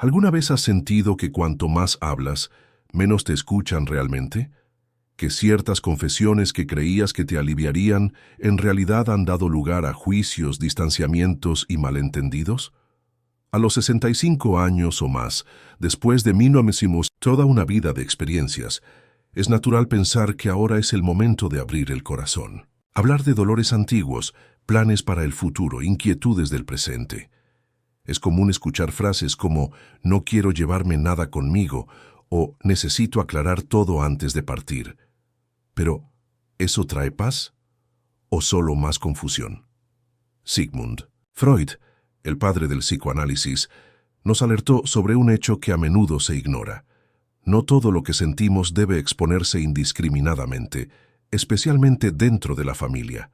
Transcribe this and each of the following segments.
¿Alguna vez has sentido que cuanto más hablas, menos te escuchan realmente? ¿Que ciertas confesiones que creías que te aliviarían en realidad han dado lugar a juicios, distanciamientos y malentendidos? A los 65 años o más, después de toda una vida de experiencias, es natural pensar que ahora es el momento de abrir el corazón. Hablar de dolores antiguos, planes para el futuro, inquietudes del presente. Es común escuchar frases como «no quiero llevarme nada conmigo» o «necesito aclarar todo antes de partir». Pero, ¿eso trae paz? ¿O solo más confusión? Sigmund Freud, el padre del psicoanálisis, nos alertó sobre un hecho que a menudo se ignora. No todo lo que sentimos debe exponerse indiscriminadamente, especialmente dentro de la familia.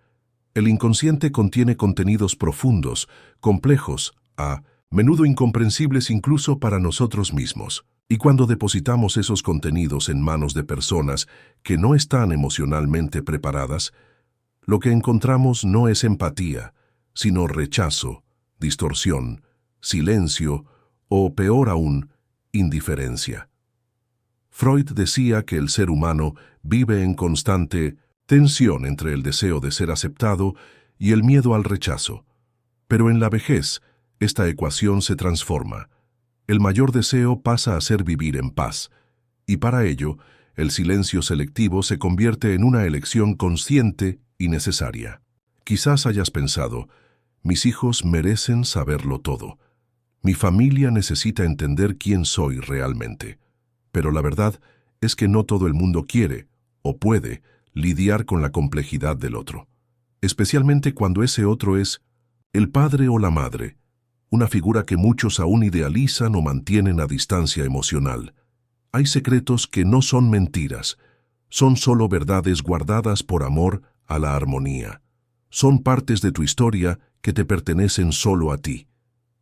El inconsciente contiene contenidos profundos, complejos, a menudo incomprensibles incluso para nosotros mismos. Y cuando depositamos esos contenidos en manos de personas que no están emocionalmente preparadas, lo que encontramos no es empatía, sino rechazo, distorsión, silencio o, peor aún, indiferencia. Freud decía que el ser humano vive en constante tensión entre el deseo de ser aceptado y el miedo al rechazo. Pero en la vejez, esta ecuación se transforma. El mayor deseo pasa a ser vivir en paz, y para ello, el silencio selectivo se convierte en una elección consciente y necesaria. Quizás hayas pensado, mis hijos merecen saberlo todo. Mi familia necesita entender quién soy realmente. Pero la verdad es que no todo el mundo quiere, o puede, lidiar con la complejidad del otro. Especialmente cuando ese otro es el padre o la madre, una figura que muchos aún idealizan o mantienen a distancia emocional. Hay secretos que no son mentiras, son solo verdades guardadas por amor a la armonía. Son partes de tu historia que te pertenecen solo a ti.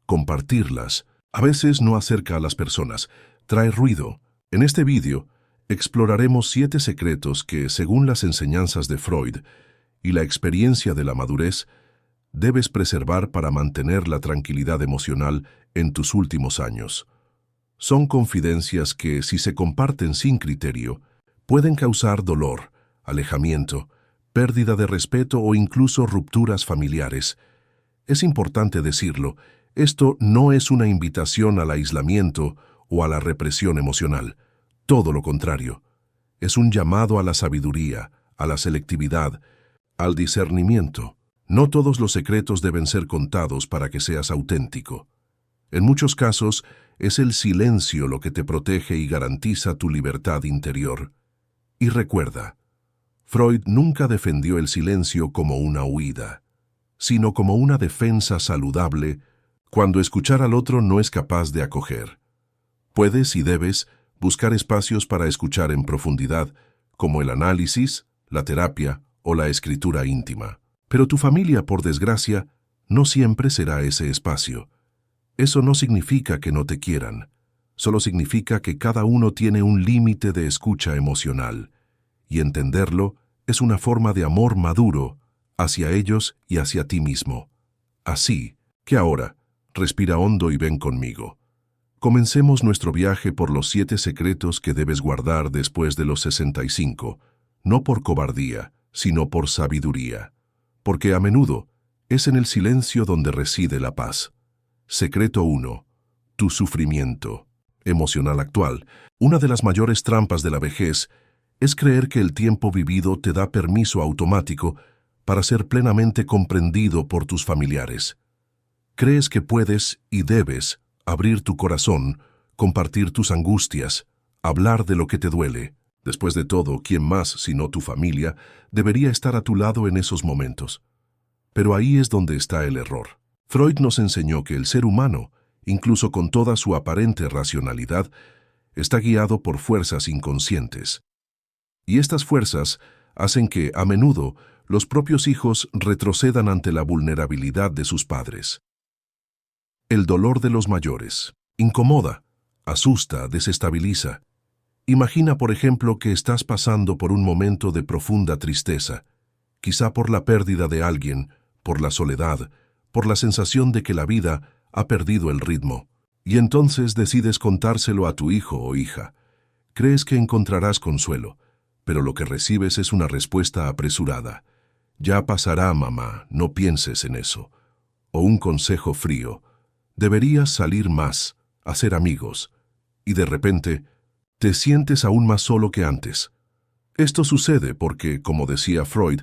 Compartirlas a veces no acerca a las personas, trae ruido. En este vídeo exploraremos 7 secretos que, según las enseñanzas de Freud y la experiencia de la madurez, debes preservar para mantener la tranquilidad emocional en tus últimos años. Son confidencias que, si se comparten sin criterio, pueden causar dolor, alejamiento, pérdida de respeto o incluso rupturas familiares. Es importante decirlo, esto no es una invitación al aislamiento o a la represión emocional. Todo lo contrario. Es un llamado a la sabiduría, a la selectividad, al discernimiento. No todos los secretos deben ser contados para que seas auténtico. En muchos casos, es el silencio lo que te protege y garantiza tu libertad interior. Y recuerda, Freud nunca defendió el silencio como una huida, sino como una defensa saludable cuando escuchar al otro no es capaz de acoger. Puedes y debes buscar espacios para escuchar en profundidad, como el análisis, la terapia o la escritura íntima. Pero tu familia, por desgracia, no siempre será ese espacio. Eso no significa que no te quieran, solo significa que cada uno tiene un límite de escucha emocional, y entenderlo es una forma de amor maduro hacia ellos y hacia ti mismo. Así que ahora, respira hondo y ven conmigo. Comencemos nuestro viaje por los 7 secretos que debes guardar después de los 65, no por cobardía, sino por sabiduría. Porque a menudo es en el silencio donde reside la paz. Secreto 1. Tu sufrimiento emocional actual. Una de las mayores trampas de la vejez es creer que el tiempo vivido te da permiso automático para ser plenamente comprendido por tus familiares. Crees que puedes y debes abrir tu corazón, compartir tus angustias, hablar de lo que te duele. Después de todo, ¿quién más, sino tu familia, debería estar a tu lado en esos momentos? Pero ahí es donde está el error. Freud nos enseñó que el ser humano, incluso con toda su aparente racionalidad, está guiado por fuerzas inconscientes. Y estas fuerzas hacen que, a menudo, los propios hijos retrocedan ante la vulnerabilidad de sus padres. El dolor de los mayores incomoda, asusta, desestabiliza. Imagina, por ejemplo, que estás pasando por un momento de profunda tristeza, quizá por la pérdida de alguien, por la soledad, por la sensación de que la vida ha perdido el ritmo. Y entonces decides contárselo a tu hijo o hija. Crees que encontrarás consuelo, pero lo que recibes es una respuesta apresurada. Ya pasará, mamá, no pienses en eso. O un consejo frío. Deberías salir más, hacer amigos. Y de repente, te sientes aún más solo que antes. Esto sucede porque, como decía Freud,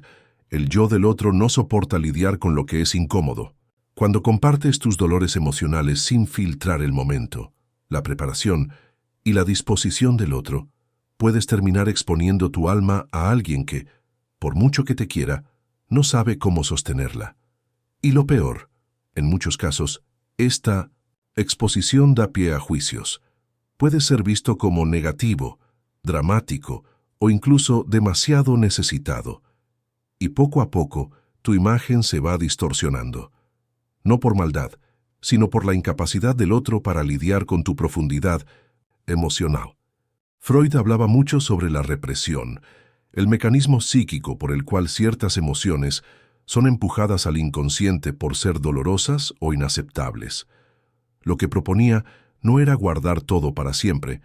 el yo del otro no soporta lidiar con lo que es incómodo. Cuando compartes tus dolores emocionales sin filtrar el momento, la preparación y la disposición del otro, puedes terminar exponiendo tu alma a alguien que, por mucho que te quiera, no sabe cómo sostenerla. Y lo peor, en muchos casos, esta exposición da pie a juicios. Puede ser visto como negativo, dramático o incluso demasiado necesitado. Y poco a poco, tu imagen se va distorsionando. No por maldad, sino por la incapacidad del otro para lidiar con tu profundidad emocional. Freud hablaba mucho sobre la represión, el mecanismo psíquico por el cual ciertas emociones son empujadas al inconsciente por ser dolorosas o inaceptables. Lo que proponía no era guardar todo para siempre,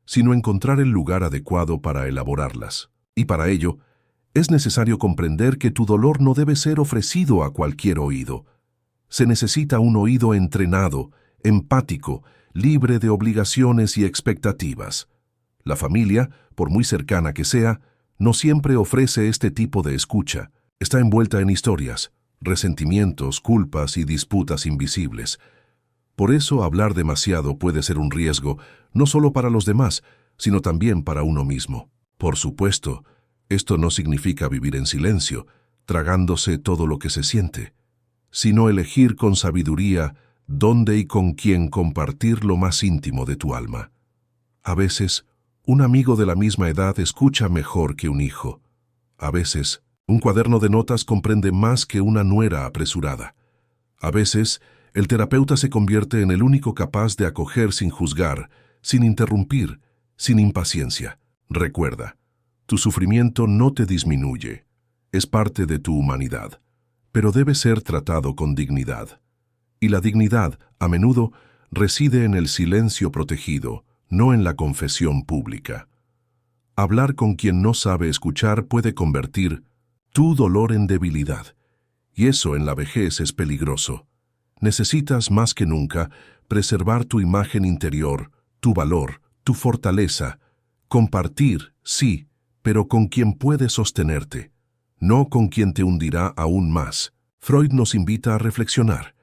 sino encontrar el lugar adecuado para elaborarlas. Y para ello, es necesario comprender que tu dolor no debe ser ofrecido a cualquier oído. Se necesita un oído entrenado, empático, libre de obligaciones y expectativas. La familia, por muy cercana que sea, no siempre ofrece este tipo de escucha. Está envuelta en historias, resentimientos, culpas y disputas invisibles. Por eso hablar demasiado puede ser un riesgo, no solo para los demás, sino también para uno mismo. Por supuesto, esto no significa vivir en silencio, tragándose todo lo que se siente, sino elegir con sabiduría dónde y con quién compartir lo más íntimo de tu alma. A veces, un amigo de la misma edad escucha mejor que un hijo. A veces, un cuaderno de notas comprende más que una nuera apresurada. A veces, el terapeuta se convierte en el único capaz de acoger sin juzgar, sin interrumpir, sin impaciencia. Recuerda, tu sufrimiento no te disminuye, es parte de tu humanidad, pero debe ser tratado con dignidad. Y la dignidad, a menudo, reside en el silencio protegido, no en la confesión pública. Hablar con quien no sabe escuchar puede convertir tu dolor en debilidad, y eso en la vejez es peligroso. Necesitas más que nunca preservar tu imagen interior, tu valor, tu fortaleza. Compartir, sí, pero con quien puede sostenerte, no con quien te hundirá aún más. Freud nos invita a reflexionar.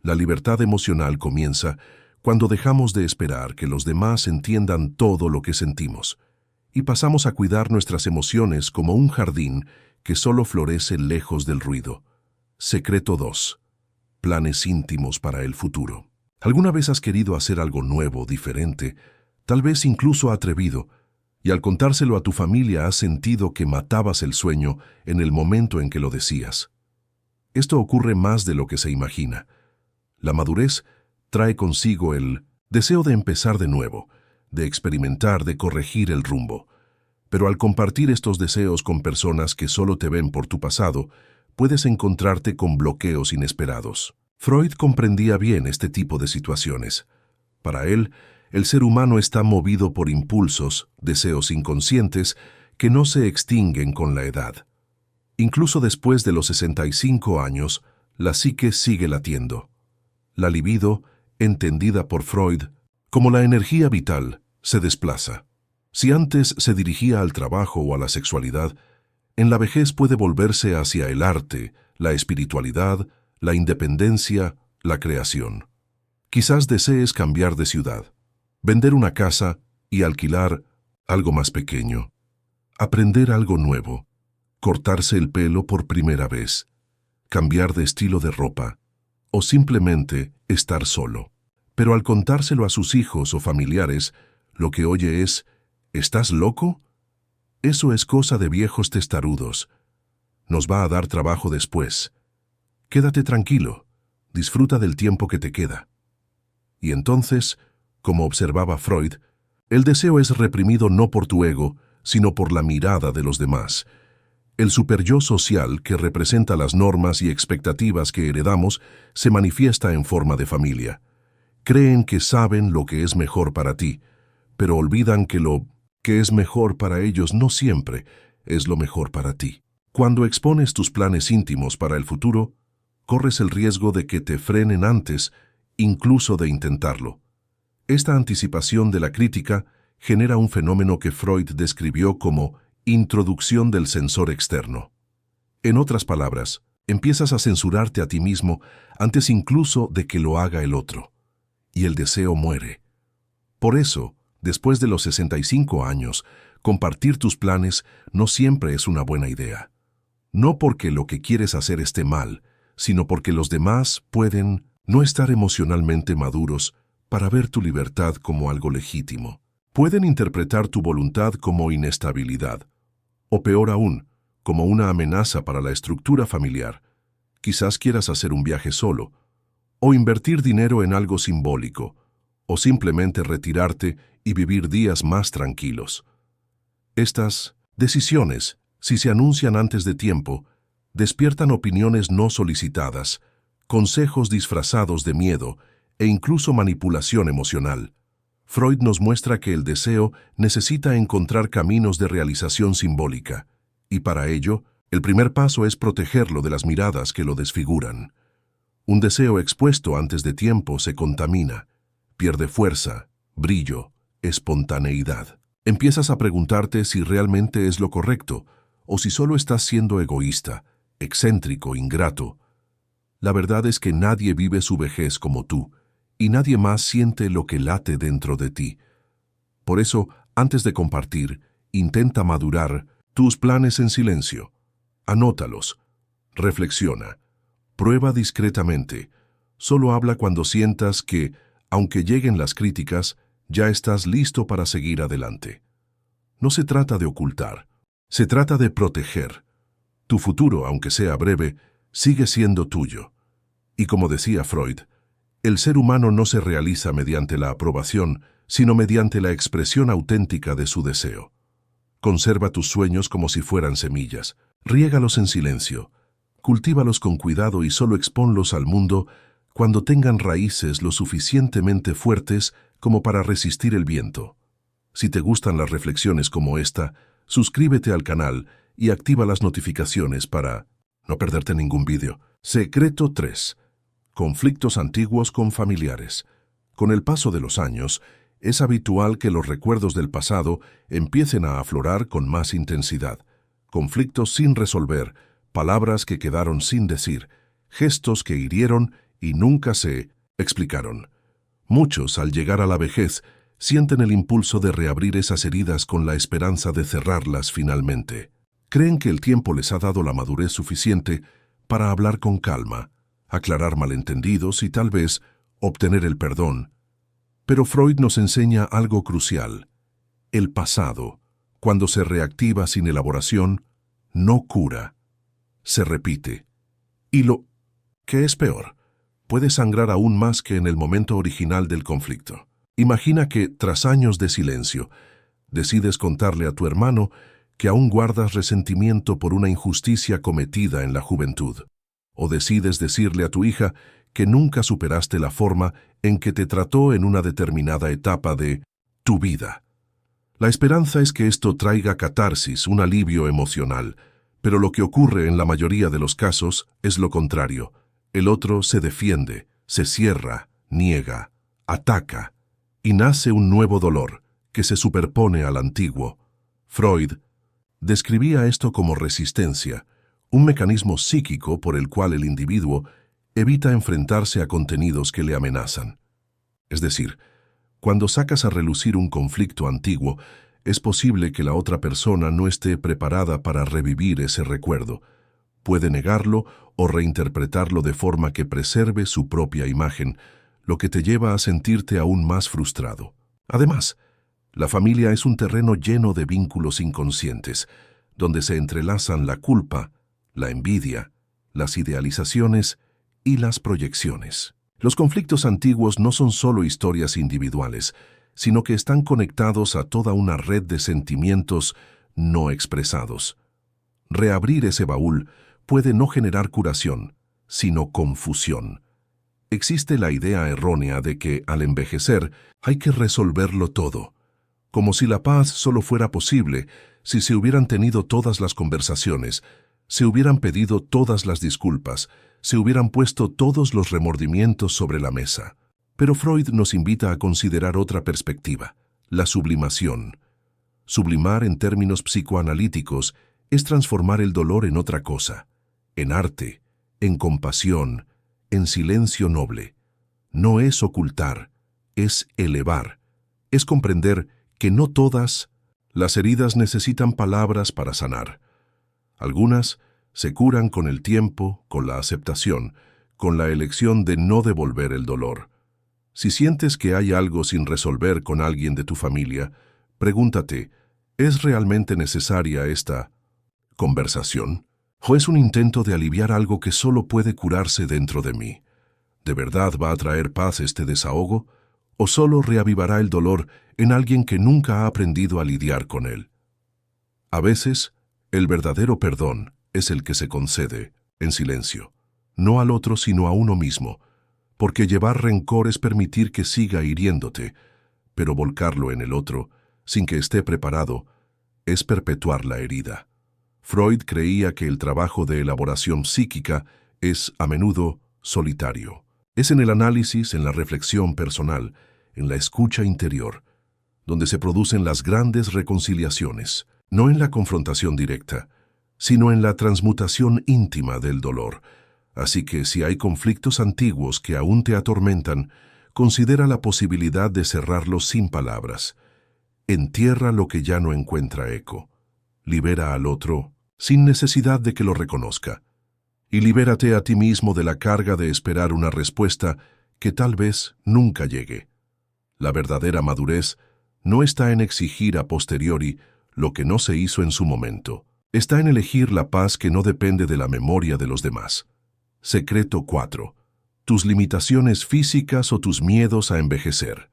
La libertad emocional comienza cuando dejamos de esperar que los demás entiendan todo lo que sentimos y pasamos a cuidar nuestras emociones como un jardín que solo florece lejos del ruido. Secreto 2. Planes íntimos para el futuro. ¿Alguna vez has querido hacer algo nuevo, diferente, tal vez incluso atrevido, y al contárselo a tu familia has sentido que matabas el sueño en el momento en que lo decías? Esto ocurre más de lo que se imagina. La madurez trae consigo el deseo de empezar de nuevo, de experimentar, de corregir el rumbo. Pero al compartir estos deseos con personas que solo te ven por tu pasado, puedes encontrarte con bloqueos inesperados. Freud comprendía bien este tipo de situaciones. Para él, el ser humano está movido por impulsos, deseos inconscientes, que no se extinguen con la edad. Incluso después de los 65 años, la psique sigue latiendo. La libido, entendida por Freud como la energía vital, se desplaza. Si antes se dirigía al trabajo o a la sexualidad, en la vejez puede volverse hacia el arte, la espiritualidad, la independencia, la creación. Quizás desees cambiar de ciudad, vender una casa y alquilar algo más pequeño, aprender algo nuevo, cortarse el pelo por primera vez, cambiar de estilo de ropa o simplemente estar solo. Pero al contárselo a sus hijos o familiares, lo que oye es: ¿estás loco? Eso es cosa de viejos testarudos. Nos va a dar trabajo después. Quédate tranquilo, disfruta del tiempo que te queda. Y entonces, como observaba Freud, el deseo es reprimido no por tu ego, sino por la mirada de los demás. El superyo social, que representa las normas y expectativas que heredamos, se manifiesta en forma de familia. Creen que saben lo que es mejor para ti, pero olvidan que lo que es mejor para ellos no siempre es lo mejor para ti. Cuando expones tus planes íntimos para el futuro, corres el riesgo de que te frenen antes, incluso de intentarlo. Esta anticipación de la crítica genera un fenómeno que Freud describió como introducción del censor externo. En otras palabras, empiezas a censurarte a ti mismo antes incluso de que lo haga el otro, y el deseo muere. Por eso, después de los 65 años, compartir tus planes no siempre es una buena idea. No porque lo que quieres hacer esté mal, sino porque los demás pueden no estar emocionalmente maduros para ver tu libertad como algo legítimo. Pueden interpretar tu voluntad como inestabilidad, o peor aún, como una amenaza para la estructura familiar. Quizás quieras hacer un viaje solo, o invertir dinero en algo simbólico, o simplemente retirarte y vivir días más tranquilos. Estas decisiones, si se anuncian antes de tiempo, despiertan opiniones no solicitadas, consejos disfrazados de miedo e incluso manipulación emocional. Freud nos muestra que el deseo necesita encontrar caminos de realización simbólica, y para ello, el primer paso es protegerlo de las miradas que lo desfiguran. Un deseo expuesto antes de tiempo se contamina, pierde fuerza, brillo, espontaneidad. Empiezas a preguntarte si realmente es lo correcto, o si solo estás siendo egoísta, excéntrico, ingrato. La verdad es que nadie vive su vejez como tú, y nadie más siente lo que late dentro de ti. Por eso, antes de compartir, intenta madurar tus planes en silencio. Anótalos, reflexiona, prueba discretamente. Solo habla cuando sientas que, aunque lleguen las críticas, ya estás listo para seguir adelante. No se trata de ocultar, se trata de proteger. Tu futuro, aunque sea breve, sigue siendo tuyo. Y como decía Freud, el ser humano no se realiza mediante la aprobación, sino mediante la expresión auténtica de su deseo. Conserva tus sueños como si fueran semillas, riégalos en silencio, cultívalos con cuidado y solo expónlos al mundo cuando tengan raíces lo suficientemente fuertes como para resistir el viento. Si te gustan las reflexiones como esta, suscríbete al canal y activa las notificaciones para no perderte ningún vídeo. Secreto 3. Conflictos antiguos con familiares. Con el paso de los años, es habitual que los recuerdos del pasado empiecen a aflorar con más intensidad. Conflictos sin resolver, palabras que quedaron sin decir, gestos que hirieron y nunca se explicaron. Muchos, al llegar a la vejez, sienten el impulso de reabrir esas heridas con la esperanza de cerrarlas finalmente. Creen que el tiempo les ha dado la madurez suficiente para hablar con calma, aclarar malentendidos y tal vez obtener el perdón. Pero Freud nos enseña algo crucial. El pasado, cuando se reactiva sin elaboración, no cura, se repite. Y lo que es peor, puede sangrar aún más que en el momento original del conflicto. Imagina que, tras años de silencio, decides contarle a tu hermano que aún guardas resentimiento por una injusticia cometida en la juventud. O decides decirle a tu hija que nunca superaste la forma en que te trató en una determinada etapa de tu vida. La esperanza es que esto traiga catarsis, un alivio emocional, pero lo que ocurre en la mayoría de los casos es lo contrario. El otro se defiende, se cierra, niega, ataca, y nace un nuevo dolor que se superpone al antiguo. Freud describía esto como resistencia, un mecanismo psíquico por el cual el individuo evita enfrentarse a contenidos que le amenazan. Es decir, cuando sacas a relucir un conflicto antiguo, es posible que la otra persona no esté preparada para revivir ese recuerdo. Puede negarlo o reinterpretarlo de forma que preserve su propia imagen, lo que te lleva a sentirte aún más frustrado. Además, la familia es un terreno lleno de vínculos inconscientes, donde se entrelazan la culpa, la envidia, las idealizaciones y las proyecciones. Los conflictos antiguos no son solo historias individuales, sino que están conectados a toda una red de sentimientos no expresados. Reabrir ese baúl puede no generar curación, sino confusión. Existe la idea errónea de que, al envejecer, hay que resolverlo todo, como si la paz solo fuera posible si se hubieran tenido todas las conversaciones, se hubieran pedido todas las disculpas, se hubieran puesto todos los remordimientos sobre la mesa. Pero Freud nos invita a considerar otra perspectiva, la sublimación. Sublimar en términos psicoanalíticos es transformar el dolor en otra cosa, en arte, en compasión, en silencio noble. No es ocultar, es elevar, es comprender que no todas las heridas necesitan palabras para sanar. Algunas se curan con el tiempo, con la aceptación, con la elección de no devolver el dolor. Si sientes que hay algo sin resolver con alguien de tu familia, pregúntate, ¿es realmente necesaria esta conversación? ¿O es un intento de aliviar algo que solo puede curarse dentro de mí? ¿De verdad va a traer paz este desahogo? ¿O solo reavivará el dolor en alguien que nunca ha aprendido a lidiar con él? A veces, el verdadero perdón es el que se concede en silencio, no al otro sino a uno mismo, porque llevar rencor es permitir que siga hiriéndote, pero volcarlo en el otro, sin que esté preparado, es perpetuar la herida. Freud creía que el trabajo de elaboración psíquica es, a menudo, solitario. Es en el análisis, en la reflexión personal, en la escucha interior, donde se producen las grandes reconciliaciones, no en la confrontación directa, sino en la transmutación íntima del dolor. Así que si hay conflictos antiguos que aún te atormentan, considera la posibilidad de cerrarlos sin palabras. Entierra lo que ya no encuentra eco. Libera al otro sin necesidad de que lo reconozca. Y libérate a ti mismo de la carga de esperar una respuesta que tal vez nunca llegue. La verdadera madurez no está en exigir a posteriori lo que no se hizo en su momento. Está en elegir la paz que no depende de la memoria de los demás. Secreto 4. Tus limitaciones físicas o tus miedos a envejecer.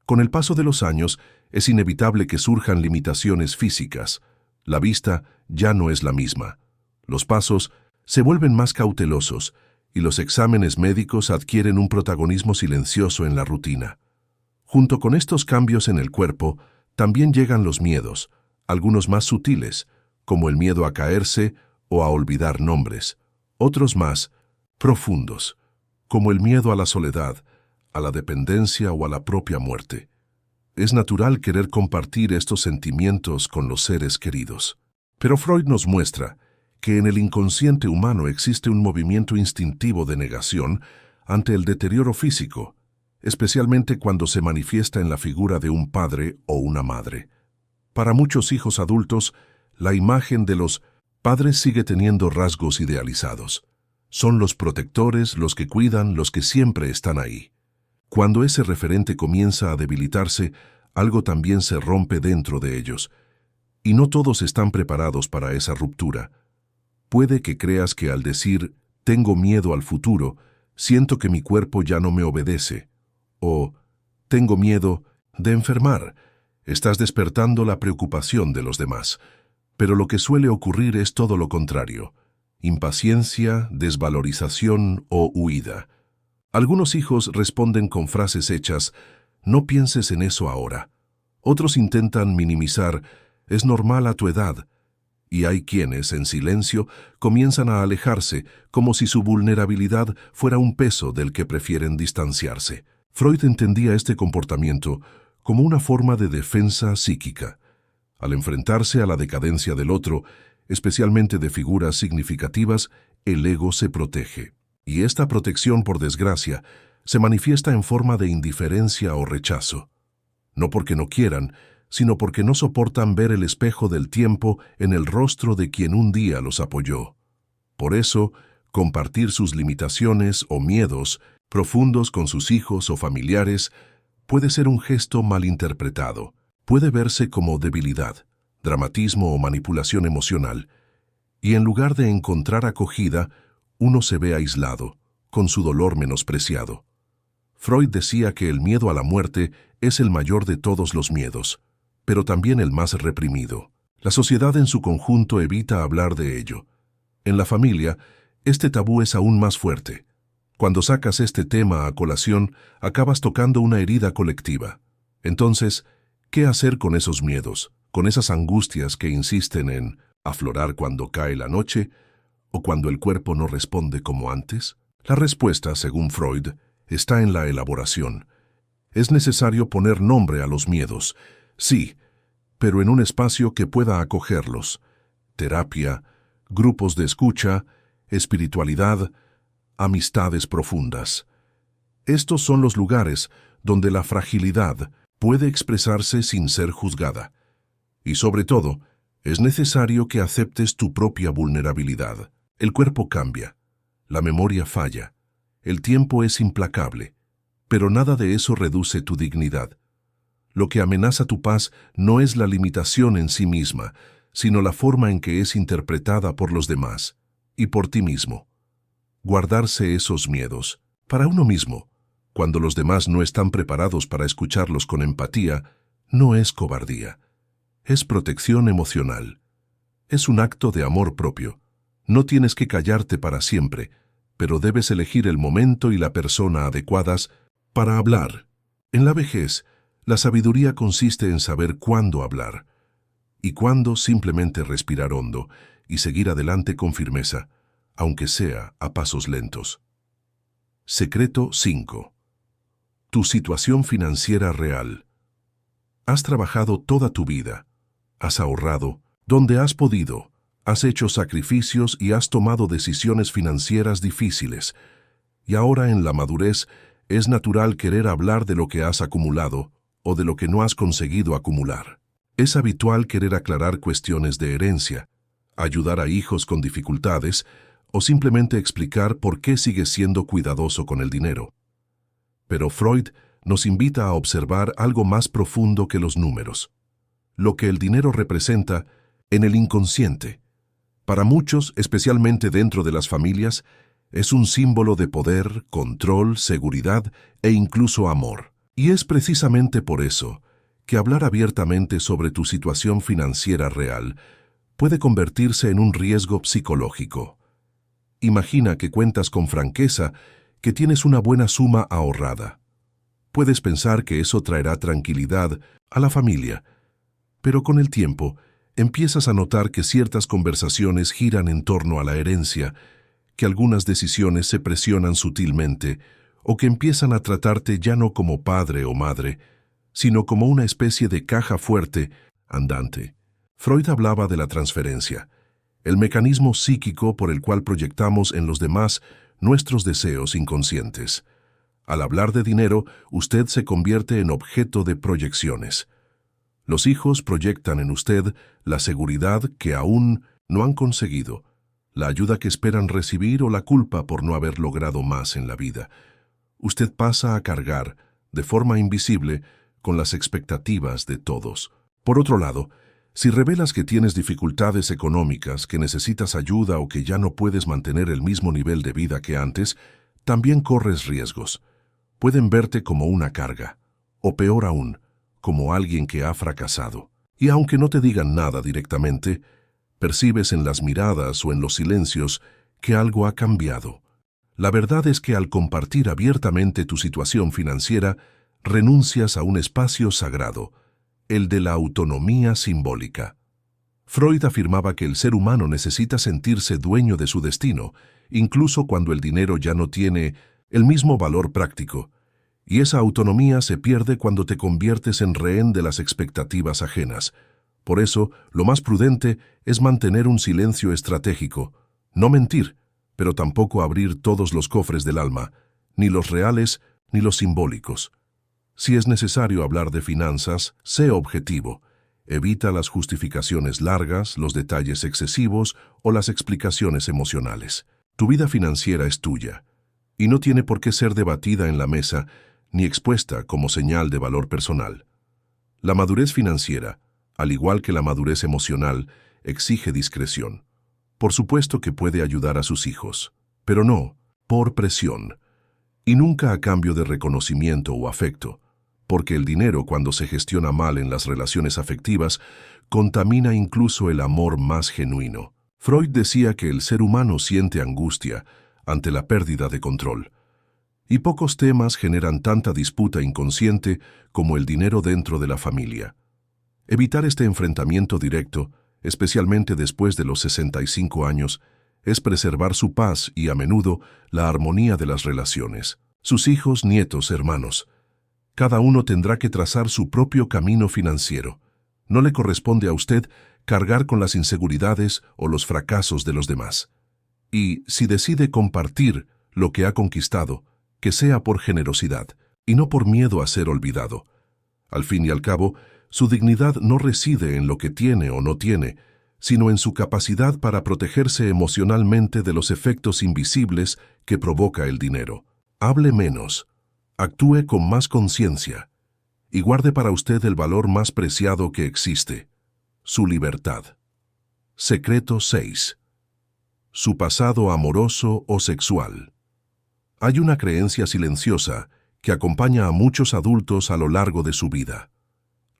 Con el paso de los años, es inevitable que surjan limitaciones físicas. La vista ya no es la misma. Los pasos se vuelven más cautelosos y los exámenes médicos adquieren un protagonismo silencioso en la rutina. Junto con estos cambios en el cuerpo, también llegan los miedos, algunos más sutiles, como el miedo a caerse o a olvidar nombres, otros más profundos, como el miedo a la soledad, a la dependencia o a la propia muerte. Es natural querer compartir estos sentimientos con los seres queridos. Pero Freud nos muestra que en el inconsciente humano existe un movimiento instintivo de negación ante el deterioro físico, especialmente cuando se manifiesta en la figura de un padre o una madre. Para muchos hijos adultos, la imagen de los padres sigue teniendo rasgos idealizados. Son los protectores, los que cuidan, los que siempre están ahí. Cuando ese referente comienza a debilitarse, algo también se rompe dentro de ellos. Y no todos están preparados para esa ruptura. Puede que creas que al decir, tengo miedo al futuro, siento que mi cuerpo ya no me obedece. O, tengo miedo de enfermar. Estás despertando la preocupación de los demás. Pero lo que suele ocurrir es todo lo contrario. Impaciencia, desvalorización o huida. Algunos hijos responden con frases hechas, no pienses en eso ahora. Otros intentan minimizar, es normal a tu edad. Y hay quienes, en silencio, comienzan a alejarse, como si su vulnerabilidad fuera un peso del que prefieren distanciarse. Freud entendía este comportamiento como una forma de defensa psíquica. Al enfrentarse a la decadencia del otro, especialmente de figuras significativas, el ego se protege. Y esta protección, por desgracia, se manifiesta en forma de indiferencia o rechazo. No porque no quieran, sino porque no soportan ver el espejo del tiempo en el rostro de quien un día los apoyó. Por eso, compartir sus limitaciones o miedos profundos con sus hijos o familiares puede ser un gesto malinterpretado. Puede verse como debilidad, dramatismo o manipulación emocional, y en lugar de encontrar acogida, uno se ve aislado, con su dolor menospreciado. Freud decía que el miedo a la muerte es el mayor de todos los miedos, pero también el más reprimido. La sociedad en su conjunto evita hablar de ello. En la familia, este tabú es aún más fuerte. Cuando sacas este tema a colación, acabas tocando una herida colectiva. Entonces, ¿qué hacer con esos miedos, con esas angustias que insisten en aflorar cuando cae la noche o cuando el cuerpo no responde como antes? La respuesta, según Freud, está en la elaboración. Es necesario poner nombre a los miedos, sí, pero en un espacio que pueda acogerlos. Terapia, grupos de escucha, espiritualidad, amistades profundas. Estos son los lugares donde la fragilidad puede expresarse sin ser juzgada. Y sobre todo, es necesario que aceptes tu propia vulnerabilidad. El cuerpo cambia, la memoria falla, el tiempo es implacable, pero nada de eso reduce tu dignidad. Lo que amenaza tu paz no es la limitación en sí misma, sino la forma en que es interpretada por los demás y por ti mismo. Guardarse esos miedos para uno mismo, cuando los demás no están preparados para escucharlos con empatía, no es cobardía. Es protección emocional. Es un acto de amor propio. No tienes que callarte para siempre, pero debes elegir el momento y la persona adecuadas para hablar. En la vejez, la sabiduría consiste en saber cuándo hablar y cuándo simplemente respirar hondo y seguir adelante con firmeza, aunque sea a pasos lentos. Secreto 5. Tu situación financiera real. Has trabajado toda tu vida, has ahorrado donde has podido, has hecho sacrificios y has tomado decisiones financieras difíciles. Y ahora en la madurez es natural querer hablar de lo que has acumulado o de lo que no has conseguido acumular. Es habitual querer aclarar cuestiones de herencia, ayudar a hijos con dificultades o simplemente explicar por qué sigues siendo cuidadoso con el dinero. Pero Freud nos invita a observar algo más profundo que los números. Lo que el dinero representa en el inconsciente. Para muchos, especialmente dentro de las familias, es un símbolo de poder, control, seguridad e incluso amor. Y es precisamente por eso que hablar abiertamente sobre tu situación financiera real puede convertirse en un riesgo psicológico. Imagina que cuentas con franqueza que tienes una buena suma ahorrada. Puedes pensar que eso traerá tranquilidad a la familia, pero con el tiempo empiezas a notar que ciertas conversaciones giran en torno a la herencia, que algunas decisiones se presionan sutilmente o que empiezan a tratarte ya no como padre o madre, sino como una especie de caja fuerte, andante. Freud hablaba de la transferencia, el mecanismo psíquico por el cual proyectamos en los demás nuestros deseos inconscientes. Al hablar de dinero, usted se convierte en objeto de proyecciones. Los hijos proyectan en usted la seguridad que aún no han conseguido, la ayuda que esperan recibir o la culpa por no haber logrado más en la vida. Usted pasa a cargar, de forma invisible, con las expectativas de todos. Por otro lado, si revelas que tienes dificultades económicas, que necesitas ayuda o que ya no puedes mantener el mismo nivel de vida que antes, también corres riesgos. Pueden verte como una carga, o peor aún, como alguien que ha fracasado. Y aunque no te digan nada directamente, percibes en las miradas o en los silencios que algo ha cambiado. La verdad es que al compartir abiertamente tu situación financiera, renuncias a un espacio sagrado, el de la autonomía simbólica. Freud afirmaba que el ser humano necesita sentirse dueño de su destino, incluso cuando el dinero ya no tiene el mismo valor práctico, y esa autonomía se pierde cuando te conviertes en rehén de las expectativas ajenas. Por eso, lo más prudente es mantener un silencio estratégico, no mentir, pero tampoco abrir todos los cofres del alma, ni los reales ni los simbólicos. Si es necesario hablar de finanzas, sé objetivo. Evita las justificaciones largas, los detalles excesivos o las explicaciones emocionales. Tu vida financiera es tuya, y no tiene por qué ser debatida en la mesa ni expuesta como señal de valor personal. La madurez financiera, al igual que la madurez emocional, exige discreción. Por supuesto que puede ayudar a sus hijos, pero no por presión, y nunca a cambio de reconocimiento o afecto, porque el dinero, cuando se gestiona mal en las relaciones afectivas, contamina incluso el amor más genuino. Freud decía que el ser humano siente angustia ante la pérdida de control, Y pocos temas generan tanta disputa inconsciente como el dinero dentro de la familia. Evitar este enfrentamiento directo, especialmente después de los 65 años, es preservar su paz y, a menudo, la armonía de las relaciones. Sus hijos, nietos, hermanos. Cada uno tendrá que trazar su propio camino financiero. No le corresponde a usted cargar con las inseguridades o los fracasos de los demás. Y, si decide compartir lo que ha conquistado, que sea por generosidad y no por miedo a ser olvidado. Al fin y al cabo, su dignidad no reside en lo que tiene o no tiene, sino en su capacidad para protegerse emocionalmente de los efectos invisibles que provoca el dinero. Hable menos, actúe con más conciencia y guarde para usted el valor más preciado que existe, su libertad. Secreto 6. Su pasado amoroso o sexual. Hay una creencia silenciosa que acompaña a muchos adultos a lo largo de su vida.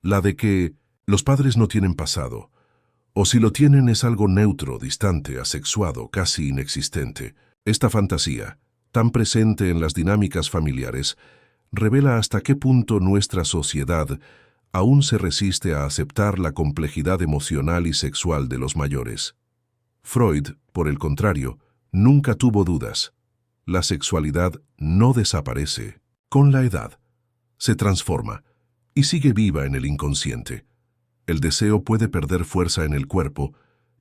La de que los padres no tienen pasado, o si lo tienen es algo neutro, distante, asexuado, casi inexistente. Esta fantasía, tan presente en las dinámicas familiares, revela hasta qué punto nuestra sociedad aún se resiste a aceptar la complejidad emocional y sexual de los mayores. Freud, por el contrario, nunca tuvo dudas. La sexualidad no desaparece. Con la edad, se transforma y sigue viva en el inconsciente. El deseo puede perder fuerza en el cuerpo,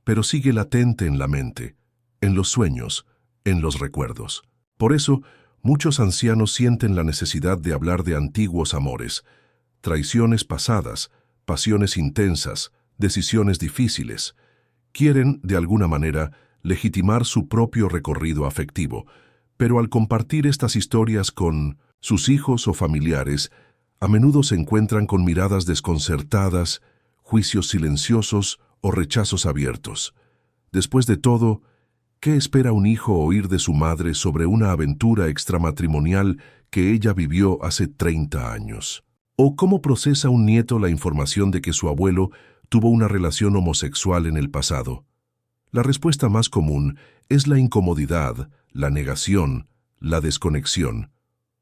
pero sigue latente en la mente, en los sueños, en los recuerdos. Por eso, muchos ancianos sienten la necesidad de hablar de antiguos amores, traiciones pasadas, pasiones intensas, decisiones difíciles. Quieren, de alguna manera, legitimar su propio recorrido afectivo, pero al compartir estas historias con sus hijos o familiares, a menudo se encuentran con miradas desconcertadas, juicios silenciosos o rechazos abiertos. Después de todo, ¿qué espera un hijo oír de su madre sobre una aventura extramatrimonial que ella vivió hace 30 años? ¿O cómo procesa un nieto la información de que su abuelo tuvo una relación homosexual en el pasado? La respuesta más común es la incomodidad, la negación, la desconexión.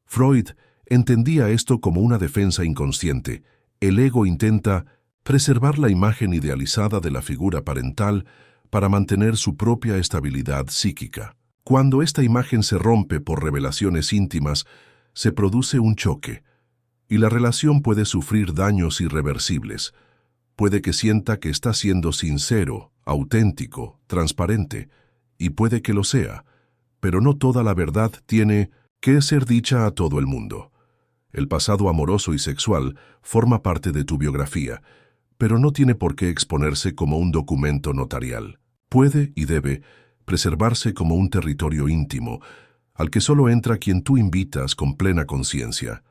Freud entendía esto como una defensa inconsciente. El ego intenta preservar la imagen idealizada de la figura parental para mantener su propia estabilidad psíquica. Cuando esta imagen se rompe por revelaciones íntimas, se produce un choque, y la relación puede sufrir daños irreversibles. Puede que sienta que está siendo sincero, auténtico, transparente, y puede que lo sea, pero no toda la verdad tiene que ser dicha a todo el mundo. El pasado amoroso y sexual forma parte de tu biografía, pero no tiene por qué exponerse como un documento notarial. Puede y debe preservarse como un territorio íntimo, al que solo entra quien tú invitas con plena conciencia.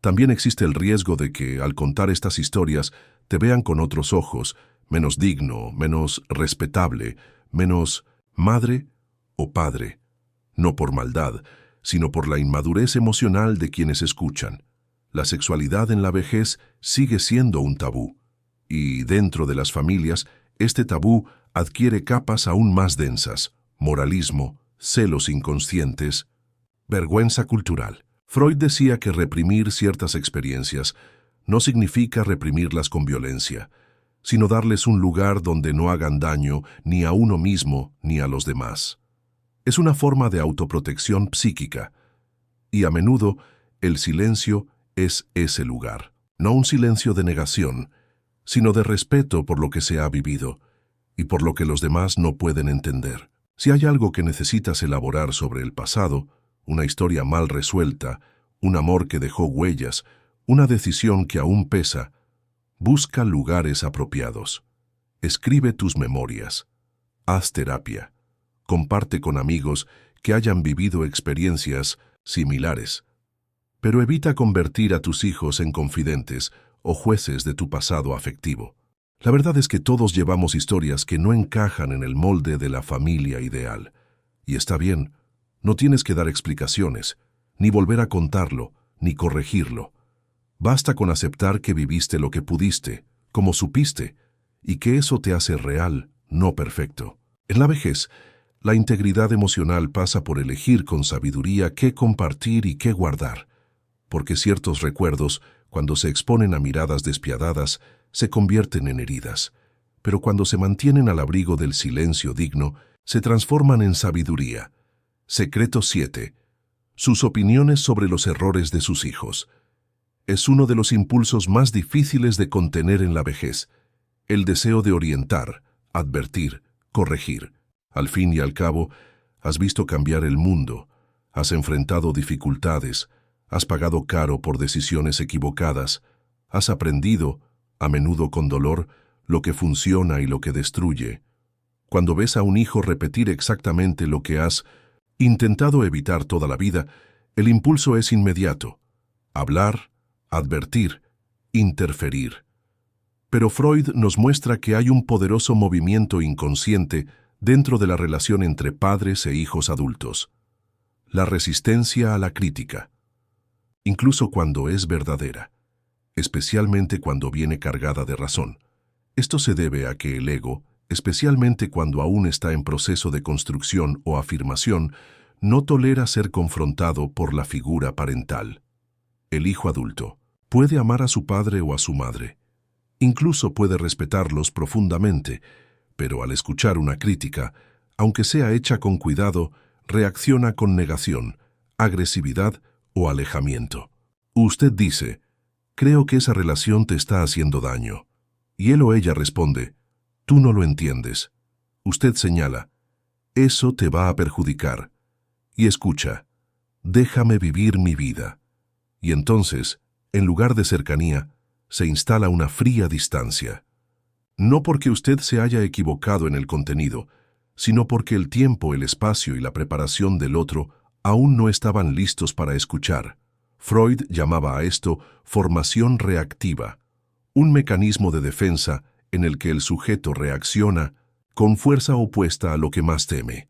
También existe el riesgo de que, al contar estas historias, te vean con otros ojos, menos digno, menos respetable, menos madre o padre, no por maldad, sino por la inmadurez emocional de quienes escuchan. La sexualidad en la vejez sigue siendo un tabú, y dentro de las familias, este tabú adquiere capas aún más densas: moralismo, celos inconscientes, vergüenza cultural. Freud decía que reprimir ciertas experiencias no significa reprimirlas con violencia, sino darles un lugar donde no hagan daño ni a uno mismo ni a los demás. Es una forma de autoprotección psíquica, y a menudo el silencio es ese lugar. No un silencio de negación, sino de respeto por lo que se ha vivido y por lo que los demás no pueden entender. Si hay algo que necesitas elaborar sobre el pasado, una historia mal resuelta, un amor que dejó huellas, una decisión que aún pesa, busca lugares apropiados. Escribe tus memorias. Haz terapia. Comparte con amigos que hayan vivido experiencias similares. Pero evita convertir a tus hijos en confidentes o jueces de tu pasado afectivo. La verdad es que todos llevamos historias que no encajan en el molde de la familia ideal. Y está bien, no tienes que dar explicaciones, ni volver a contarlo, ni corregirlo. Basta con aceptar que viviste lo que pudiste, como supiste, y que eso te hace real, no perfecto. En la vejez, La integridad emocional pasa por elegir con sabiduría qué compartir y qué guardar, porque ciertos recuerdos, cuando se exponen a miradas despiadadas, se convierten en heridas, pero cuando se mantienen al abrigo del silencio digno, se transforman en sabiduría. Secreto 7. Sus opiniones sobre los errores de sus hijos. Es uno de los impulsos más difíciles de contener en la vejez, el deseo de orientar, advertir, corregir. Al fin y al cabo, has visto cambiar el mundo, has enfrentado dificultades, has pagado caro por decisiones equivocadas, has aprendido, a menudo con dolor, lo que funciona y lo que destruye. Cuando ves a un hijo repetir exactamente lo que has intentado evitar toda la vida, el impulso es inmediato: hablar, advertir, interferir. Pero Freud nos muestra que hay un poderoso movimiento inconsciente dentro de la relación entre padres e hijos adultos: la resistencia a la crítica, incluso cuando es verdadera, especialmente cuando viene cargada de razón. Esto se debe a que el ego, especialmente cuando aún está en proceso de construcción o afirmación, no tolera ser confrontado por la figura parental. El hijo adulto puede amar a su padre o a su madre, incluso puede respetarlos profundamente, pero al escuchar una crítica, aunque sea hecha con cuidado, reacciona con negación, agresividad o alejamiento. Usted dice: creo que esa relación te está haciendo daño. Y él o ella responde: tú no lo entiendes. Usted señala: eso te va a perjudicar. Y escucha: déjame vivir mi vida. Y entonces, en lugar de cercanía, se instala una fría distancia. No porque usted se haya equivocado en el contenido, sino porque el tiempo, el espacio y la preparación del otro aún no estaban listos para escuchar. Freud llamaba a esto formación reactiva, un mecanismo de defensa en el que el sujeto reacciona con fuerza opuesta a lo que más teme.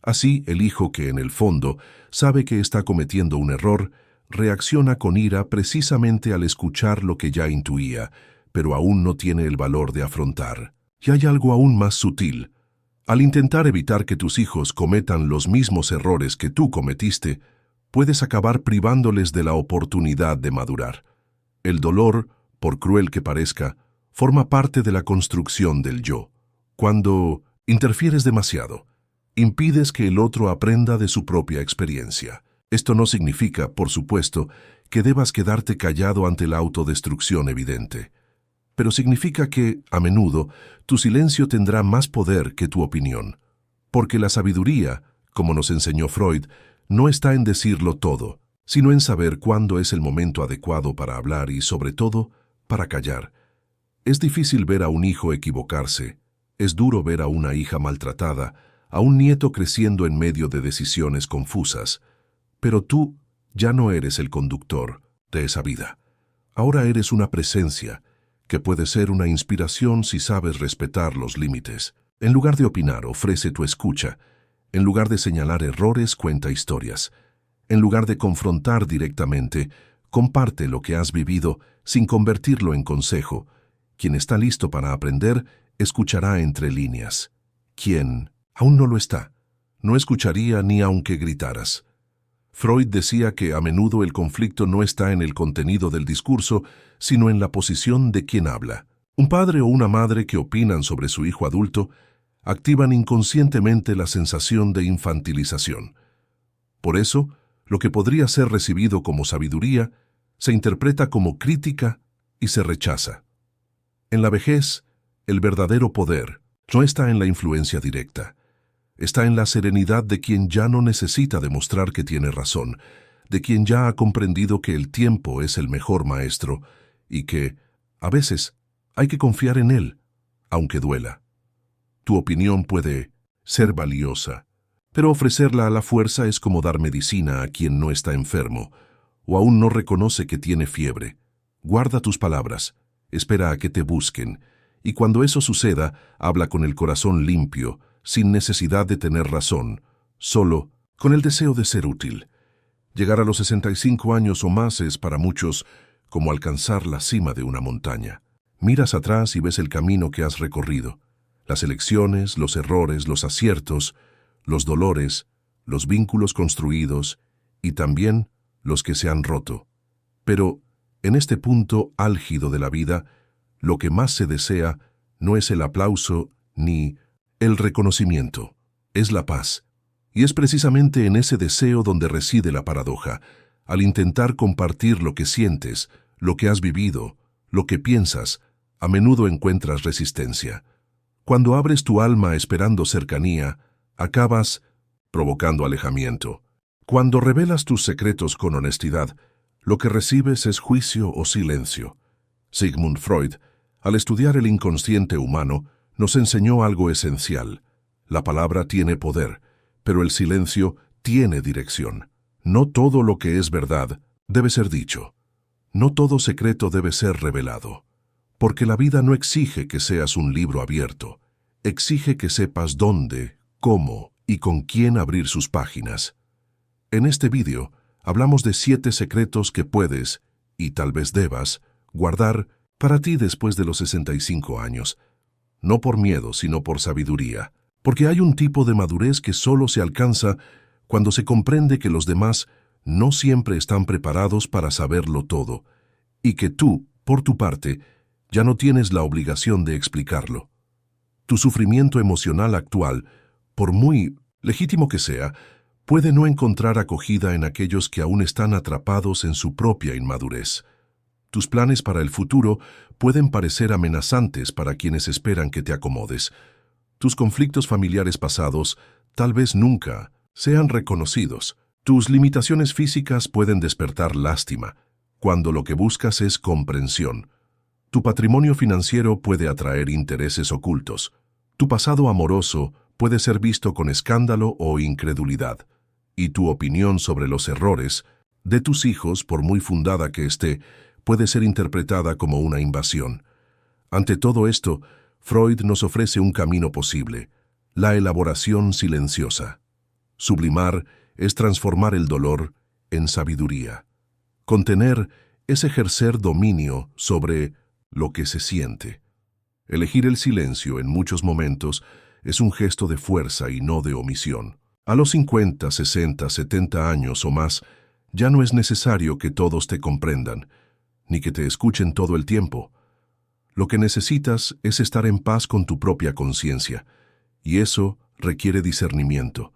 Así, el hijo que en el fondo sabe que está cometiendo un error, reacciona con ira precisamente al escuchar lo que ya intuía, pero aún no tiene el valor de afrontar. Y hay algo aún más sutil. Al intentar evitar que tus hijos cometan los mismos errores que tú cometiste, puedes acabar privándoles de la oportunidad de madurar. El dolor, por cruel que parezca, forma parte de la construcción del yo. Cuando interfieres demasiado, impides que el otro aprenda de su propia experiencia. Esto no significa, por supuesto, que debas quedarte callado ante la autodestrucción evidente, pero significa que, a menudo, tu silencio tendrá más poder que tu opinión, porque la sabiduría, como nos enseñó Freud, no está en decirlo todo, sino en saber cuándo es el momento adecuado para hablar y, sobre todo, para callar. Es difícil ver a un hijo equivocarse, es duro ver a una hija maltratada, a un nieto creciendo en medio de decisiones confusas, pero tú ya no eres el conductor de esa vida. Ahora eres una presencia que puede ser una inspiración si sabes respetar los límites. En lugar de opinar, ofrece tu escucha. En lugar de señalar errores, cuenta historias. En lugar de confrontar directamente, comparte lo que has vivido sin convertirlo en consejo. Quien está listo para aprender, escuchará entre líneas. Quien aún no lo está, no escucharía ni aunque gritaras. Freud decía que a menudo el conflicto no está en el contenido del discurso, sino en la posición de quien habla. Un padre o una madre que opinan sobre su hijo adulto activan inconscientemente la sensación de infantilización. Por eso, lo que podría ser recibido como sabiduría se interpreta como crítica y se rechaza. En la vejez, el verdadero poder no está en la influencia directa. Está en la serenidad de quien ya no necesita demostrar que tiene razón, de quien ya ha comprendido que el tiempo es el mejor maestro y que, a veces, hay que confiar en él, aunque duela. Tu opinión puede ser valiosa, pero ofrecerla a la fuerza es como dar medicina a quien no está enfermo o aún no reconoce que tiene fiebre. Guarda tus palabras, espera a que te busquen, y cuando eso suceda, habla con el corazón limpio, sin necesidad de tener razón, solo con el deseo de ser útil. Llegar a los 65 años o más es para muchos como alcanzar la cima de una montaña. Miras atrás y ves el camino que has recorrido, las elecciones, los errores, los aciertos, los dolores, los vínculos construidos y también los que se han roto. Pero, en este punto álgido de la vida, lo que más se desea no es el aplauso ni el reconocimiento, es la paz. Y es precisamente en ese deseo donde reside la paradoja. Al intentar compartir lo que sientes, lo que has vivido, lo que piensas, a menudo encuentras resistencia. Cuando abres tu alma esperando cercanía, acabas provocando alejamiento. Cuando revelas tus secretos con honestidad, lo que recibes es juicio o silencio. Sigmund Freud, al estudiar el inconsciente humano, nos enseñó algo esencial. La palabra tiene poder, pero el silencio tiene dirección. No todo lo que es verdad debe ser dicho. No todo secreto debe ser revelado. Porque la vida no exige que seas un libro abierto. Exige que sepas dónde, cómo y con quién abrir sus páginas. En este vídeo hablamos de 7 secretos que puedes, y tal vez debas, guardar para ti después de los 65 años. No por miedo, sino por sabiduría. Porque hay un tipo de madurez que solo se alcanza cuando se comprende que los demás no siempre están preparados para saberlo todo, y que tú, por tu parte, ya no tienes la obligación de explicarlo. Tu sufrimiento emocional actual, por muy legítimo que sea, puede no encontrar acogida en aquellos que aún están atrapados en su propia inmadurez. Tus planes para el futuro pueden parecer amenazantes para quienes esperan que te acomodes. Tus conflictos familiares pasados tal vez nunca sean reconocidos. Tus limitaciones físicas pueden despertar lástima, cuando lo que buscas es comprensión. Tu patrimonio financiero puede atraer intereses ocultos. Tu pasado amoroso puede ser visto con escándalo o incredulidad. Y tu opinión sobre los errores de tus hijos, por muy fundada que esté, puede ser interpretada como una invasión. Ante todo esto, Freud nos ofrece un camino posible, la elaboración silenciosa. Sublimar es transformar el dolor en sabiduría. Contener es ejercer dominio sobre lo que se siente. Elegir el silencio en muchos momentos es un gesto de fuerza y no de omisión. A los 50, 60, 70 años o más, ya no es necesario que todos te comprendan, ni que te escuchen todo el tiempo. Lo que necesitas es estar en paz con tu propia conciencia, y eso requiere discernimiento.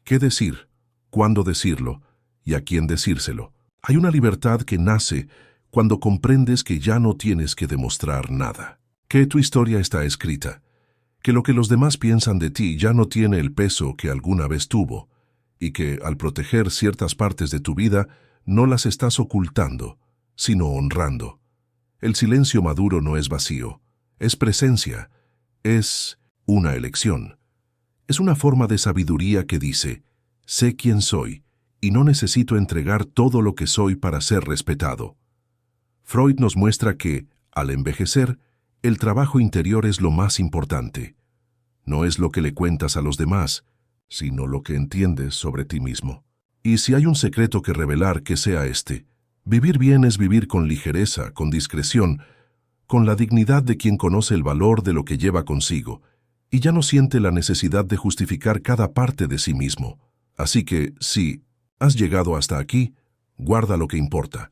¿Qué decir? ¿Cuándo decirlo? ¿Y a quién decírselo? Hay una libertad que nace cuando comprendes que ya no tienes que demostrar nada, que tu historia está escrita, que lo que los demás piensan de ti ya no tiene el peso que alguna vez tuvo, y que, al proteger ciertas partes de tu vida, no las estás ocultando, sino honrando. El silencio maduro no es vacío, es presencia, es una elección. Es una forma de sabiduría que dice, sé quién soy, y no necesito entregar todo lo que soy para ser respetado. Freud nos muestra que, al envejecer, el trabajo interior es lo más importante. No es lo que le cuentas a los demás, sino lo que entiendes sobre ti mismo. Y si hay un secreto que revelar, que sea este. Vivir bien es vivir con ligereza, con discreción, con la dignidad de quien conoce el valor de lo que lleva consigo, y ya no siente la necesidad de justificar cada parte de sí mismo. Así que, si has llegado hasta aquí, guarda lo que importa.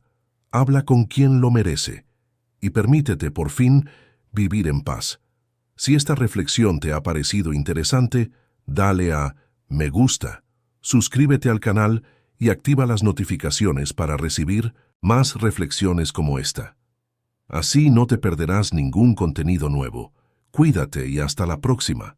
Habla con quien lo merece, y permítete, por fin, vivir en paz. Si esta reflexión te ha parecido interesante, dale a me gusta, suscríbete al canal y activa las notificaciones para recibir más reflexiones como esta. Así no te perderás ningún contenido nuevo. Cuídate y hasta la próxima.